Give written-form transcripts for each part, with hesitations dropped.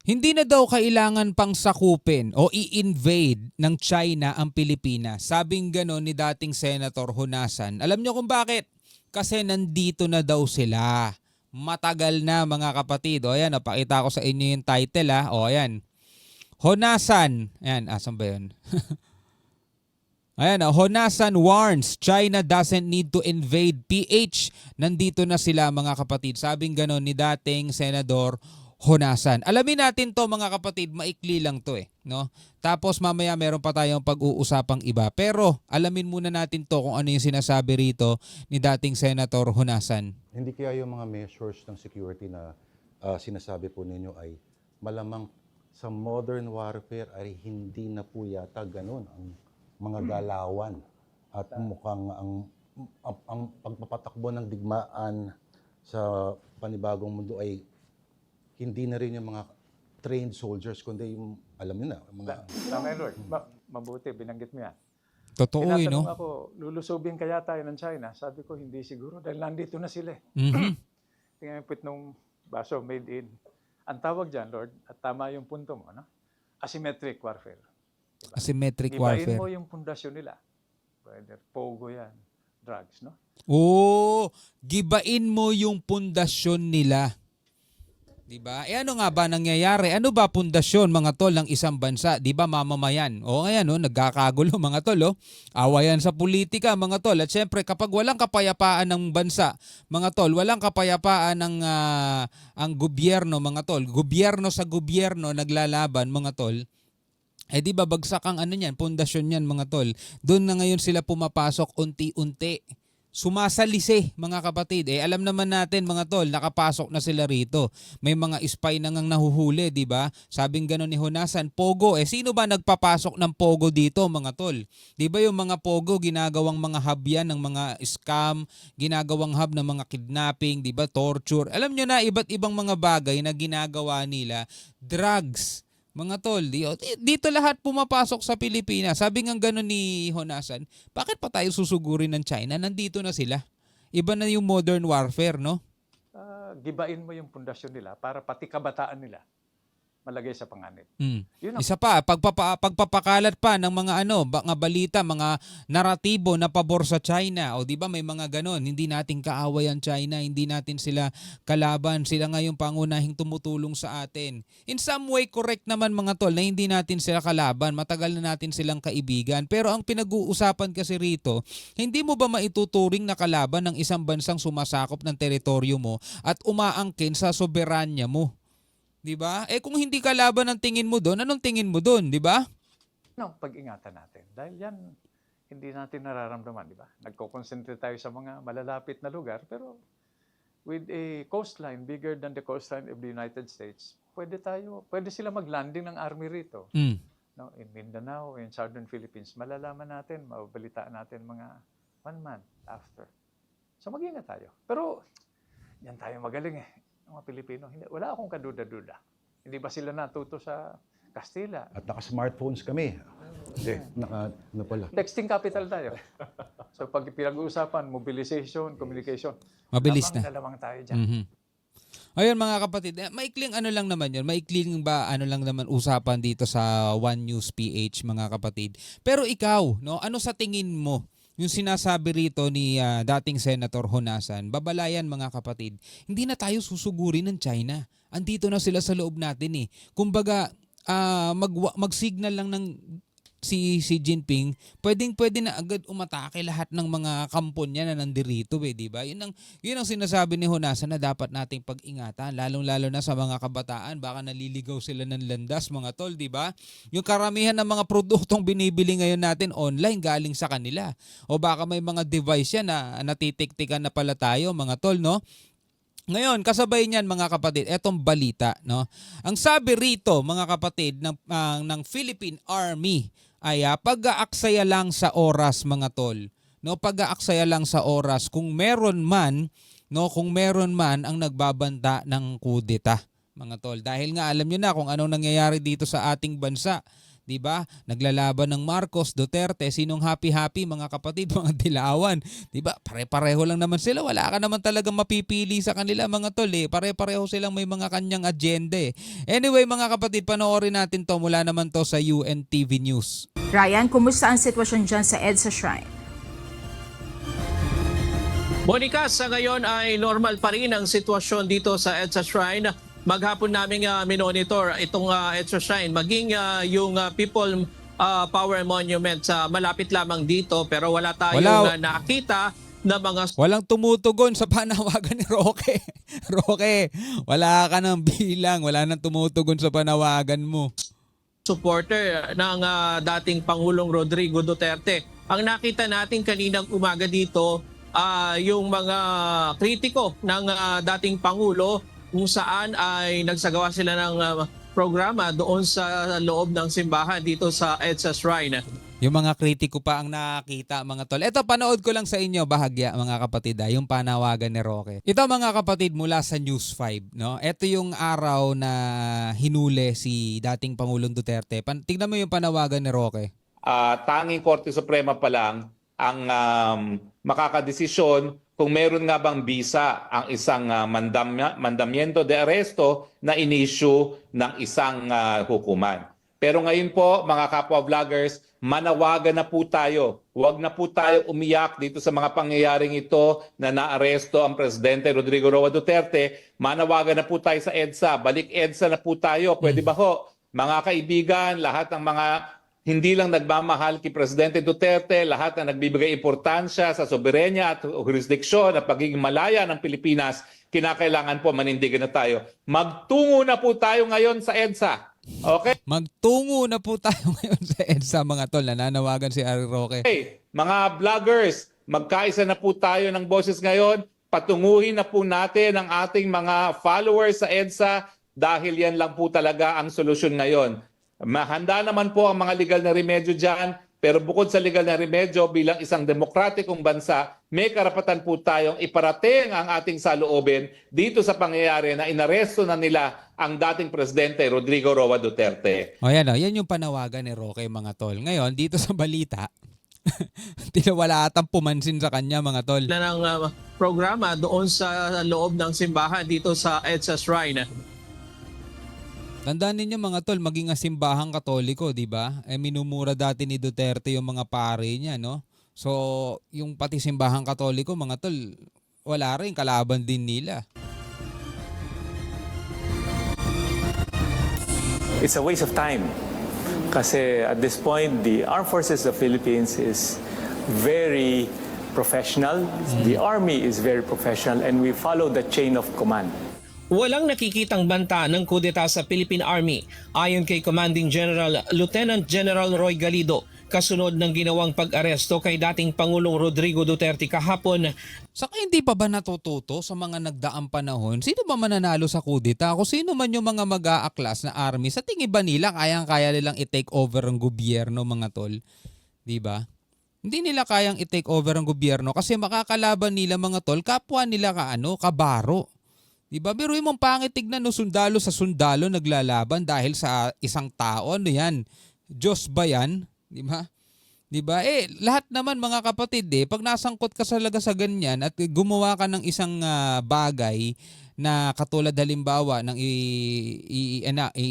Hindi na daw kailangan pang sakupin o i-invade ng China ang Pilipinas. Sabing gano'n ni dating Senator Honasan. Alam niyo kung bakit? Kasi nandito na daw sila. Matagal na mga kapatid. O ayan, napakita ko sa inyo yung title ha. O ayan. Honasan. Ayan, asan ba yun? Ayan, Honasan warns China doesn't need to invade PH. Nandito na sila mga kapatid. Sabing gano'n ni dating Senador Honasan. Alamin natin to mga kapatid, maikli lang to no? Tapos mamaya meron pa tayong pag-uusapang iba. Pero alamin muna natin to kung ano yung sinasabi rito ni dating Senator Honasan. Hindi kaya yung mga measures ng security na sinasabi po ninyo ay malamang sa modern warfare ay hindi na po yata ganun ang mga galawan at mukhang ang pagpapatakbo ng digmaan sa panibagong mundo ay hindi na rin yung mga trained soldiers kundi yung alam niyo na mga Tama yun, Lord. Mabuti, binanggit mo yan. Totoo Tinatanong no? ako, lulusubin kaya tayo ng China? Sabi ko, hindi siguro dahil nandito na sila. Tingnan yung pit nung baso made in. Ang tawag dyan, Lord, at tama yung punto mo, no? Asymmetric warfare. Diba? Asymmetric Ibahin warfare. mo yung pundasyon nila. Whether pogo yan, drugs, no? Oo, gibain mo yung pundasyon nila. 'Di ba? Ano nga ba nangyayari? Ano ba pundasyon mga tol ng isang bansa? 'Di ba mamamayan? O ngayon nagkakagulo mga tol, awayan sa politika mga tol. At syempre kapag walang kapayapaan ng bansa, mga tol, walang kapayapaan ng ang gobyerno mga tol. Gobyerno sa gobyerno naglalaban mga tol. Di ba bagsak ang ano niyan, pundasyon niyan mga tol. Doon na ngayon sila pumapasok unti-unti. Sumasalisi mga kapatid. Alam naman natin mga tol, nakapasok na sila rito. May mga spy na ngang nahuhuli, di ba? Sabing gano'n ni Honasan, Pogo. Sino ba nagpapasok ng Pogo dito mga tol? Di ba yung mga Pogo, ginagawang mga hub yan ng mga scam, ginagawang hub ng mga kidnapping, di ba? Torture. Alam nyo na, iba't ibang mga bagay na ginagawa nila. Drugs. Mga tol, dito lahat pumapasok sa Pilipinas. Sabi nga gano'n ni Honasan, bakit pa tayo susugurin ng China? Nandito na sila. Iba na yung modern warfare, no? Gibain mo yung pundasyon nila para pati kabataan nila malagay sa panganib. Yun ang Isa pa, pagpapakalat pa ng mga mga balita, mga naratibo na pabor sa China. O di ba may mga ganon, hindi natin kaaway ang China, hindi natin sila kalaban, sila nga yung pangunahing tumutulong sa atin. In some way, correct naman mga tol na hindi natin sila kalaban, matagal na natin silang kaibigan. Pero ang pinag-uusapan kasi rito, hindi mo ba maituturing na kalaban ng isang bansang sumasakop ng teritoryo mo at umaangkin sa soberanya mo? 'Di ba? Kung hindi kalaban ang tingin mo doon, anong tingin mo doon, 'di ba? no, pag-ingatan natin. Dahil yan, hindi natin nararamdaman, di ba? Nagko-concentrate tayo sa mga malalapit na lugar, pero with a coastline bigger than the coastline of the United States, pwede sila mag-landing ng army rito. No, in Mindanao, in Southern Philippines, malalaman natin, mababalitaan natin mga 1 month after. So mag-ingat tayo. Pero, yan tayo magaling mga Pilipino. Wala akong kaduda-duda. Hindi ba sila natuto sa Kastila? at naka-smartphones kami. Hindi, pala. Texting capital tayo. So pag pinag-uusapan, mobilization, communication, Mabilis na. lamang tayo dyan. Ayun mga kapatid, maikling ano lang naman yun, maikling ba ano lang naman usapan dito sa One News PH mga kapatid. Pero ikaw, no, ano sa tingin mo yung sinasabi rito ni dating Senator Honasan? Babalayan mga kapatid, hindi na tayo susugurin ng China. Andito na sila sa loob natin Kumbaga, mag-signal lang ng si Jinping, pwede na agad umatake lahat ng mga kampo niya na nandirito, di ba? Yun ang sinasabi ni Honasan na dapat nating pag-ingatan, lalong-lalo na sa mga kabataan, baka naliligaw sila ng landas, mga tol, di ba? Yung karamihan ng mga produktong binibili ngayon natin online galing sa kanila. O baka may mga device yan na natitiktikan na pala tayo, mga tol, no? Ngayon, kasabay niyan mga kapatid, etong balita, no? Ang sabi rito, mga kapatid, ng Philippine Army ay pag-aaksaya lang sa oras, mga tol. No, pag-aaksaya lang sa oras kung meron man ang nagbabanta ng kudeta, mga tol. Dahil nga alam niyo na kung anong nangyayari dito sa ating bansa. 'di ba? Naglalaban ng Marcos, Duterte, sinong happy-happy mga kapatid, mga dilawan, 'di ba? Pare-pareho lang naman sila, wala ka naman talagang mapipili sa kanila mga tol eh. Pare-pareho silang may mga kanyang agenda eh. Anyway mga kapatid, panoorin natin to mula naman to sa UNTV News. Ryan, kumusta ang sitwasyon dyan sa EDSA Shrine? Monica, sa ngayon ay normal pa rin ang sitwasyon dito sa EDSA Shrine. Maghapon namin minonitor itong EDSA Shrine, maging yung People Power Monument sa malapit lamang dito, pero wala tayong nakita na mga Walang tumutugon sa panawagan ni Roque. Roque, wala ka ng bilang, wala nang tumutugon sa panawagan mo. supporter ng dating Pangulong Rodrigo Duterte. Ang nakita natin kaninang umaga dito, yung mga kritiko ng dating Pangulo kung saan ay nagsagawa sila ng programa doon sa loob ng simbahan dito sa EDSA Shrine. Yung mga kritiko pa ang nakakita mga tol. Ito, panood ko lang sa inyo bahagya mga kapatid, yung panawagan ni Roque. Ito mga kapatid mula sa News 5. No? Ito yung araw na hinuli si dating Pangulong Duterte. Tingnan mo yung panawagan ni Roque. Tanging Korte Suprema pa lang ang makakadesisyon kung meron nga bang bisa ang isang mandamiento de arresto na in-issue ng isang hukuman. Pero ngayon po, mga kapwa-vloggers, manawagan na po tayo. Huwag na po tayo umiyak dito sa mga pangyayaring ito na naaresto ang Presidente Rodrigo Roa Duterte. Manawagan na po tayo sa EDSA. Balik EDSA na po tayo. Pwede ba ho? Mga kaibigan, lahat ng mga hindi lang nagmamahal kay Presidente Duterte, lahat na nagbibigay importansya sa soberenya at jurisdiksyon at pagiging malaya ng Pilipinas, kinakailangan po manindigan na tayo. Magtungo na po tayo ngayon sa EDSA. Okay? Magtungo na po tayo ngayon sa EDSA mga tol. Nananawagan si Ari Roque. Okay, mga vloggers, magkaisa na po tayo ng boses ngayon. Patunguhin na po natin ang ating mga followers sa EDSA dahil yan lang po talaga ang solusyon ngayon. Mahanda naman po ang mga legal na remedyo dyan, pero bukod sa legal na remedyo, bilang isang demokratikong bansa, may karapatan po tayong iparating ang ating saloobin dito sa pangyayari na inaresto na nila ang dating Presidente Rodrigo Roa Duterte. O yan, yan yung panawagan ni Roque mga tol. Ngayon, dito sa balita, wala atang pumansin sa kanya mga tol. Na ng programa doon sa loob ng simbahan dito sa EDSA Shrine. Tandaan ninyo mga tol, maging simbahang Katoliko, di ba? Minumura dati ni Duterte yung mga pare niya, no? So, yung pati simbahang Katoliko, mga tol, wala rin, kalaban din nila. It's a waste of time. Kasi at this point, the Armed Forces of the Philippines is very professional. The Army is very professional, and we follow the chain of command. Walang nakikitang banta ng kudeta sa Philippine Army ayon kay Commanding General Lieutenant General Roy Galido kasunod ng ginawang pag-aresto kay dating Pangulong Rodrigo Duterte kahapon. Saka hindi pa ba natututo sa mga nagdaang panahon? Sino ba mananalo sa kudeta? Kung sino man yung mga mag-aaklas na army, sa tingin ba nila kayang-kaya nilang i-take over ang gobyerno mga tol? Di ba? Hindi nila kayang i-take over ang gobyerno kasi makakalaban nila mga tol, kapwa nila kabaro. Diba? Pero yung pangit tignan no, sundalo sa sundalo naglalaban dahil sa isang tao. Ano yan? Diyos ba yan? Diba? Diba? Lahat naman mga kapatid pag nasangkot ka talaga sa ganyan at gumawa ka ng isang bagay na katulad halimbawa ng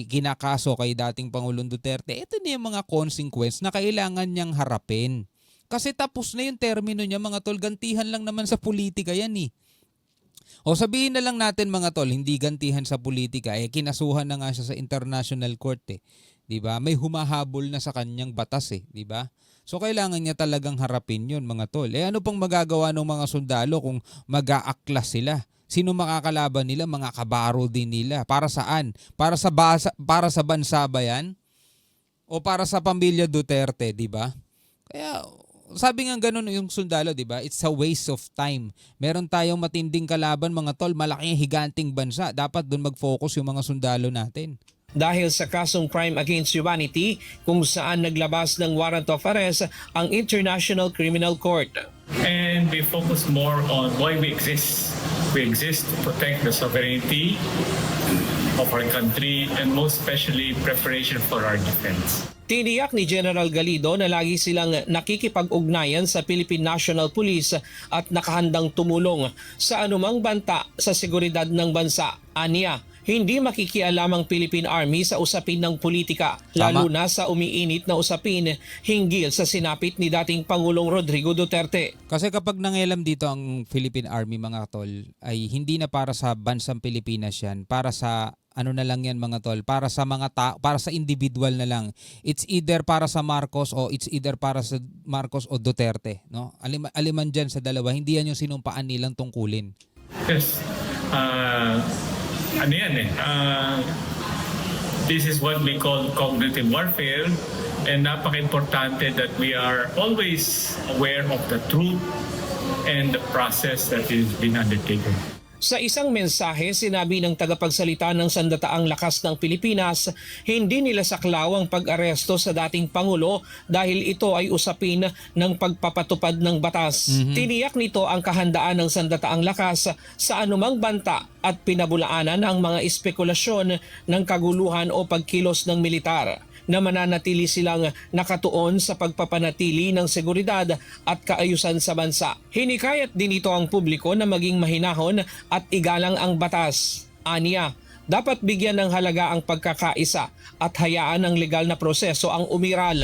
kinakaso kay dating Pangulong Duterte, ito na yung mga consequence na kailangan niyang harapin. Kasi tapos na yung termino niya mga tol, gantihan lang naman sa politika yan O sabihin na lang natin mga tol, hindi gantihan sa politika, kinasuhan na nga siya sa International Court 'di ba? May humahabol na sa kanyang batas 'di ba? So kailangan niya talagang harapin 'yun mga tol. Ano pang magagawa ng mga sundalo kung mag-aaklas sila? Sino makakalaban nila? Mga kabaro din nila. Para saan? Para sa bansa ba 'yan? O para sa pamilya Duterte, 'di ba? Kaya sabi nga ganun yung sundalo, di ba? It's a waste of time. Meron tayong matinding kalaban mga tol, malaking higanting bansa. Dapat doon mag-focus yung mga sundalo natin. Dahil sa kasong crime against humanity kung saan naglabas ng warrant of arrest ang International Criminal Court. And we focus more on why we exist. We exist to protect the sovereignty of our country and most especially preparation for our defense. Tiniyak ni General Galido na lagi silang nakikipag-ugnayan sa Philippine National Police at nakahandang tumulong sa anumang banta sa seguridad ng bansa. Aniya, hindi makikialam ang Philippine Army sa usapin ng politika, lalo na sa umiinit na usapin hinggil sa sinapit ni dating Pangulong Rodrigo Duterte. Kasi kapag nangelam dito ang Philippine Army, mga tol, ay hindi na para sa bansang Pilipinas yan, para sa ano na lang yan, mga tol, para sa mga para sa individual na lang. It's either para sa Marcos o it's either para sa Marcos o Duterte, no? Aliman diyan sa dalawa, hindi yan yung sinumpaan nilang tungkulin. Yes. Ano yan eh? This is what we call cognitive warfare, and napaka-importante that we are always aware of the truth and the process that is being undertaken. Sa isang mensahe, sinabi ng tagapagsalita ng Sandataang Lakas ng Pilipinas, hindi nila saklaw ang pag-aresto sa dating Pangulo dahil ito ay usapin ng pagpapatupad ng batas. Tiniyak nito ang kahandaan ng Sandataang Lakas sa anumang banta at pinabulaanan ang mga espekulasyon ng kaguluhan o pagkilos ng militar, na mananatili silang nakatuon sa pagpapanatili ng seguridad at kaayusan sa bansa. Hinikayat din ito ang publiko na maging mahinahon at igalang ang batas. Aniya, dapat bigyan ng halaga ang pagkakaisa at hayaan ang legal na proseso ang umiral.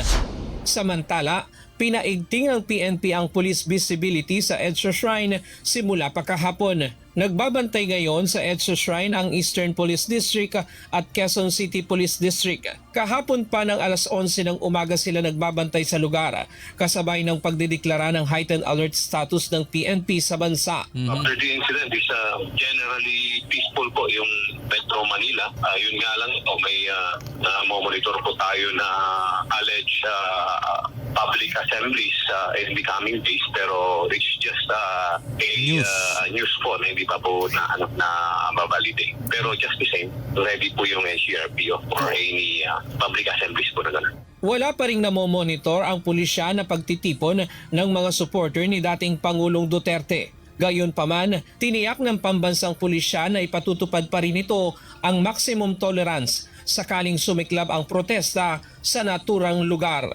Samantala, pinaigting ng PNP ang police visibility sa EDSA Shrine simula pa kahapon. Nagbabantay ngayon sa EDSA Shrine ang Eastern Police District at Quezon City Police District. Kahapon pa ng alas 11 ng umaga sila nagbabantay sa lugar, kasabay ng pagdedeklara ng heightened alert status ng PNP sa bansa. After the incident is generally peaceful po yung Metro Manila. Yun nga lang ito, may monitor po tayo na alleged public assemblies in the coming days, pero it's just a news po na hindi pa po na babalide. Pero just the same, ready po yung NCRPO for any public assemblies po na gano'n. Wala pa ring namomonitor ang pulisya na pagtitipon ng mga supporter ni dating Pangulong Duterte. Gayunpaman, tiniyak ng pambansang pulisya na ipatutupad pa rin ito ang maximum tolerance sakaling sumiklab ang protesta sa naturang lugar.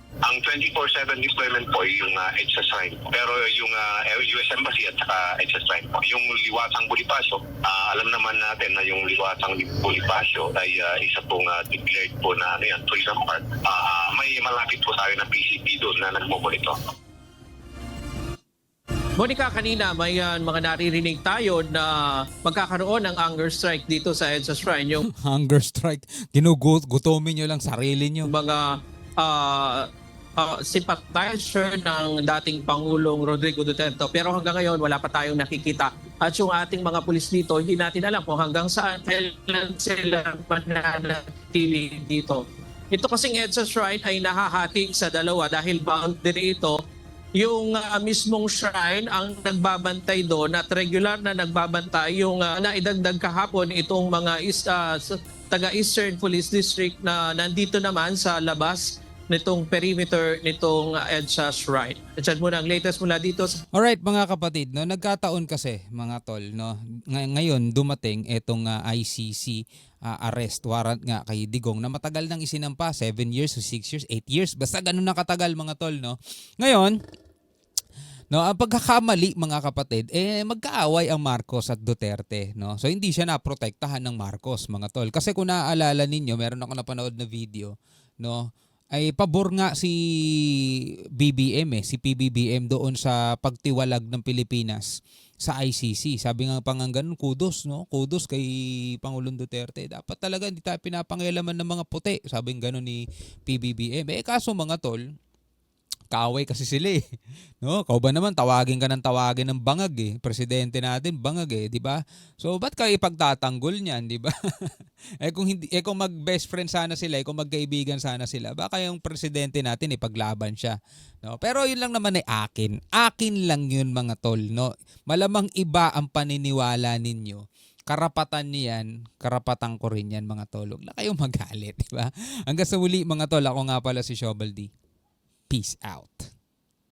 Ang 24/7 deployment po yung EDSA Shrine. Pero yung US Embassy at saka EDSA Shrine po. Yung Liwasang Bonifacio, alam naman natin na yung Liwasang Bonifacio ay isa pong declared po na tourism park. May malapit po tayo na PCP doon na nagmomonitor. Monica, kanina may mga naririnig tayo na magkakaroon ng hunger strike dito sa EDSA Shrine. Yung Hunger strike. Ginugutomin nyo lang sarili nyo. mga sympathizer ng dating Pangulong Rodrigo Duterte. Pero hanggang ngayon, wala pa tayong nakikita. At yung ating mga pulis dito, hindi natin alam kung hanggang saan kailan sila mananatili dito. Ito kasing EDSA Shrine ay nahahati sa dalawa dahil boundary ito. Yung mismong shrine ang nagbabantay doon at regular na nagbabantay yung naidagdag kahapon itong mga taga-Eastern Police District na nandito naman sa labas nitong perimeter nitong EDSA Shrine. At yan muna ang latest mula dito. Alright mga kapatid, no, nagkataon kasi mga tol, no, ngayon dumating itong ICC arrest warrant nga kay Digong na matagal nang isinampa, 7 years, 6 years, 8 years, basta ganun na katagal mga tol, no. Ngayon, no, ang pagkakamali mga kapatid, magkaaway ang Marcos at Duterte, no. So hindi siya naprotektahan ng Marcos mga tol. Kasi kung naaalala ninyo, meron ako napanood na video, no, ay pabor nga si BBM si PBBM doon sa pagtiwalag ng Pilipinas sa ICC. Sabi nga ganun, kudos, no? Kudos kay Pangulong Duterte. Dapat talaga hindi tayo pinapangialaman ng mga puti. Sabi nga ganun ni PBBM. Kaso mga tol, kaaway kasi sila eh. No? Kau ba naman tawagin ka ng bangag eh. Presidente natin bangag eh, di ba? So ba't kayo ipagtatanggol niyan, di ba? kung mag-best friend sana sila, kung magkaibigan sana sila, baka yung presidente natin ipaglaban siya. No? Pero yun lang naman ay akin. Akin lang yun mga tol, no? Malamang iba ang paniniwala ninyo. Karapatan niyan, karapatan ko rin yan mga tol. Huwag na kayong magalit, di ba? Hanggang sa muli mga tol, ako nga pala si Shobal D. Peace out.